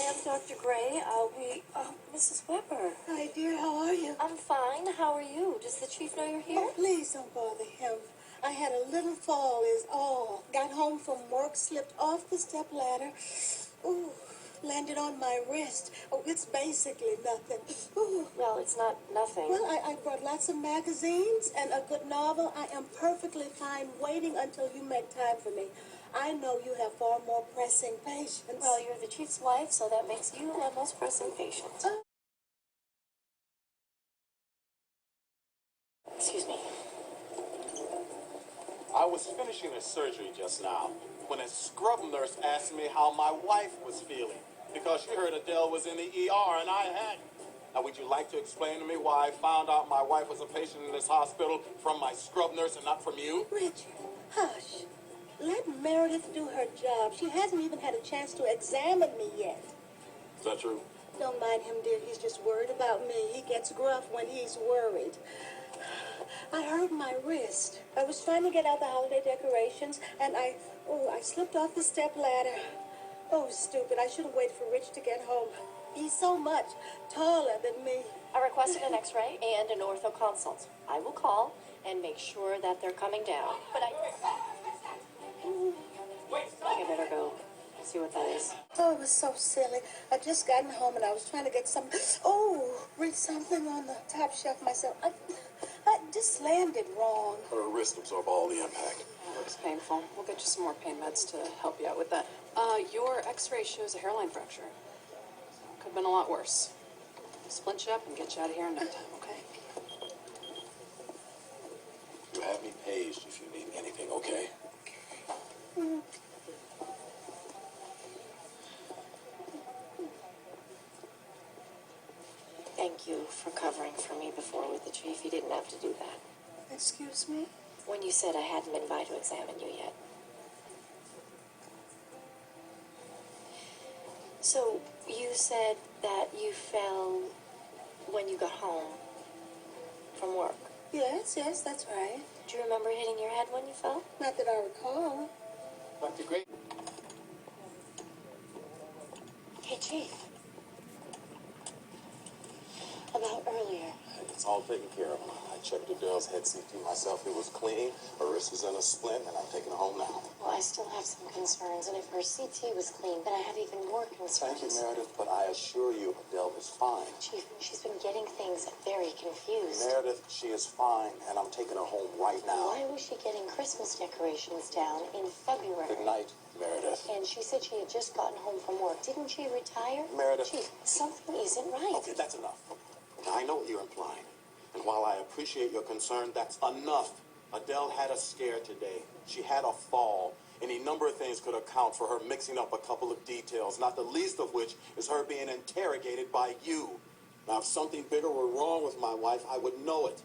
Hi, I'm Dr. Gray. Mrs. Weber. Hi, dear. How are you? I'm fine. How are you? Does the chief know you're here? Oh, please don't bother him. I had a little fall is all. Got home from work, slipped off the step ladder. Ooh, landed on my wrist. Oh, it's basically nothing. Ooh. Well, it's not nothing. Well, I brought lots of magazines and a good novel. I am perfectly fine waiting until you make time for me. I know you have far more pressing patients. Well, you're the chief's wife, so that makes you the most pressing patient. Excuse me. I was finishing a surgery just now when a scrub nurse asked me how my wife was feeling because she heard Adele was in the ER and I hadn't. Now, would you like to explain to me why I found out my wife was a patient in this hospital from my scrub nurse and not from you? Richard, hush. Let Meredith do her job. She hasn't even had a chance to examine me yet. Is that true? Don't mind him, dear. He's just worried about me. He gets gruff when he's worried. I hurt my wrist. I was trying to get out the holiday decorations, and I slipped off the step ladder. Oh, stupid. I should have waited for Rich to get home. He's so much taller than me. I requested an x-ray and an ortho consult. I will call and make sure that they're coming down. But I think I better go see what that is. Oh, it was so silly. I'd just gotten home, and I was trying to get read something on the top shelf myself. I just landed wrong. Her wrist absorbed all the impact. It looks painful. We'll get you some more pain meds to help you out with that. Your x-ray shows a hairline fracture. Could have been a lot worse. Splint you up and get you out of here in no time, okay? You have me paged if you need anything, okay? Thank you for covering for me before with the chief. You didn't have to do that. Excuse me? When you said I hadn't been by to examine you yet. So, you said that you fell when you got home from work. Yes, that's right. Do you remember hitting your head when you fell? Not that I recall. Dr. Gray. Hey, Chief. About earlier. It's all taken care of. I checked Adele's head CT myself. It was clean. Her wrist is in a splint, and I'm taking her home now. Well, I still have some concerns, and if her CT was clean, then I have even more concerns. Thank you, Meredith, but I assure you Adele is fine. Chief, she's been getting things very confused. Meredith, she is fine, and I'm taking her home right now. Why was she getting Christmas decorations down in February? Good night, Meredith. And she said she had just gotten home from work. Didn't she retire? Meredith. Chief, something isn't right. Okay, that's enough. Now, I know what you're implying. And while I appreciate your concern, that's enough. Adele had a scare today. She had a fall. Any number of things could account for her mixing up a couple of details, not the least of which is her being interrogated by you. Now, if something bigger were wrong with my wife, I would know it.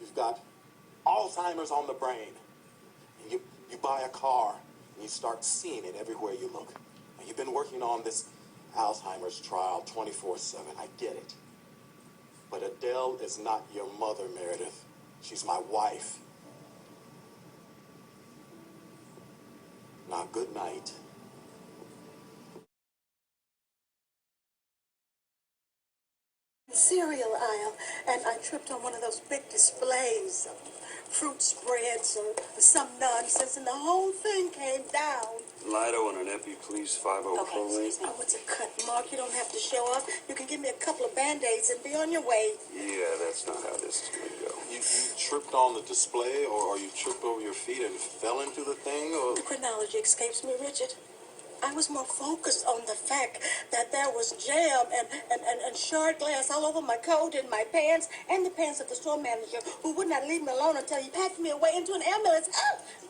You've got Alzheimer's on the brain. And you buy a car, and you start seeing it everywhere you look. And you've been working on this Alzheimer's trial 24/7. I get it. But Adele is not your mother, Meredith. She's my wife. Now, good night. Cereal aisle, and I tripped on one of those big displays of fruit spreads or some nonsense, and the whole thing came down. Lido and an epi, please. 504. Oh, it's a cut, Mark. You don't have to show off. You can give me a couple of Band-Aids and be on your way. Yeah, that's not how this is going to go. You tripped on the display, or you tripped over your feet and fell into the thing, or... The chronology escapes me, Richard. I was more focused on the fact that there was jam and shard glass all over my coat and my pants and the pants of the store manager who would not leave me alone until he packed me away into an ambulance.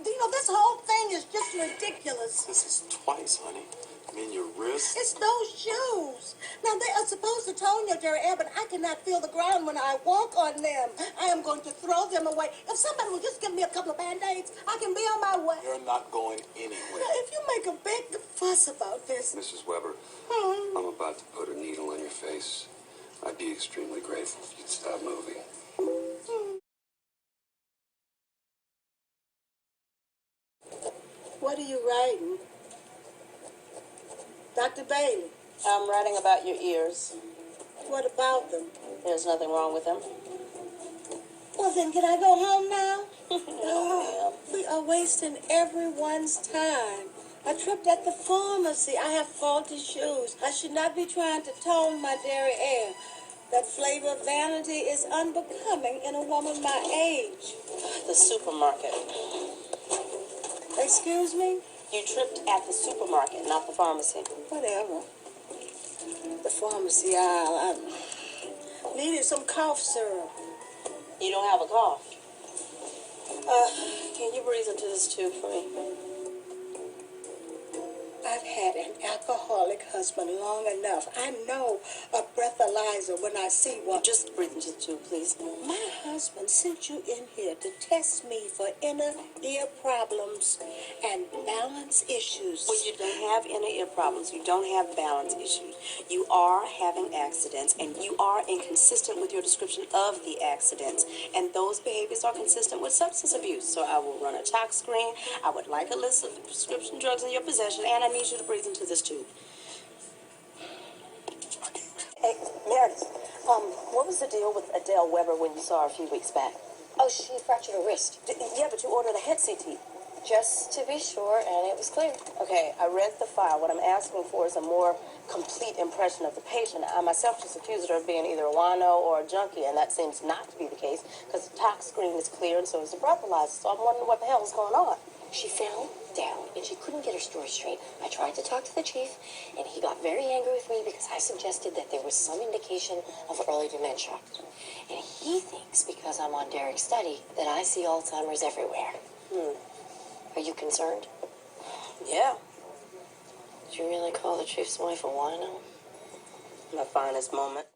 You know, this whole thing is just ridiculous. This is twice, honey. I mean, your wrist. It's those shoes. Now, they are supposed to tone your derriere, but I cannot feel the ground when I walk on them. I am going to throw them away. If somebody will just give me a couple of Band-Aids, I can be on my way. You're not going anywhere. Now, if you make a big fuss about this... Mrs. Weber, I'm about to put a needle in your face. I'd be extremely grateful if you'd stop moving. What are you writing? Dr. Bailey. I'm writing about your ears. What about them? There's nothing wrong with them. Well, then, can I go home now? No, We are wasting everyone's time. I tripped at the pharmacy. I have faulty shoes. I should not be trying to tone my derriere. That flavor of vanity is unbecoming in a woman my age. the supermarket. Excuse me? You tripped at the supermarket, not the pharmacy. Whatever. The pharmacy aisle. I needed some cough syrup. You don't have a cough. Can you breathe into this tube for me? I've had an alcoholic husband long enough. I know a breathalyzer when I see one. Just breathe into the tube, please. My husband sent you in here to test me for inner ear problems and balance issues. Well, you don't have inner ear problems. You don't have balance issues. You are having accidents, and you are inconsistent with your description of the accidents. And those behaviors are consistent with substance abuse. So I will run a tox screen. I would like a list of prescription drugs in your possession, and I need you to breathe into this tube. Hey, Meredith, what was the deal with Adele Weber when you saw her a few weeks back? Oh, she fractured her wrist. Yeah, but you ordered a head CT. Just to be sure, and it was clear. Okay, I read the file. What I'm asking for is a more complete impression of the patient. I myself just accused her of being either a wino or a junkie, and that seems not to be the case because the tox screen is clear and so is the breathalyzer. So I'm wondering what the hell is going on. She fell down, and she couldn't get her story straight. I tried to talk to the chief, and he got very angry with me because I suggested that there was some indication of early dementia. And he thinks, because I'm on Derek's study, that I see Alzheimer's everywhere. Are you concerned? Yeah, Did you really call the chief's wife a wino? my finest moment.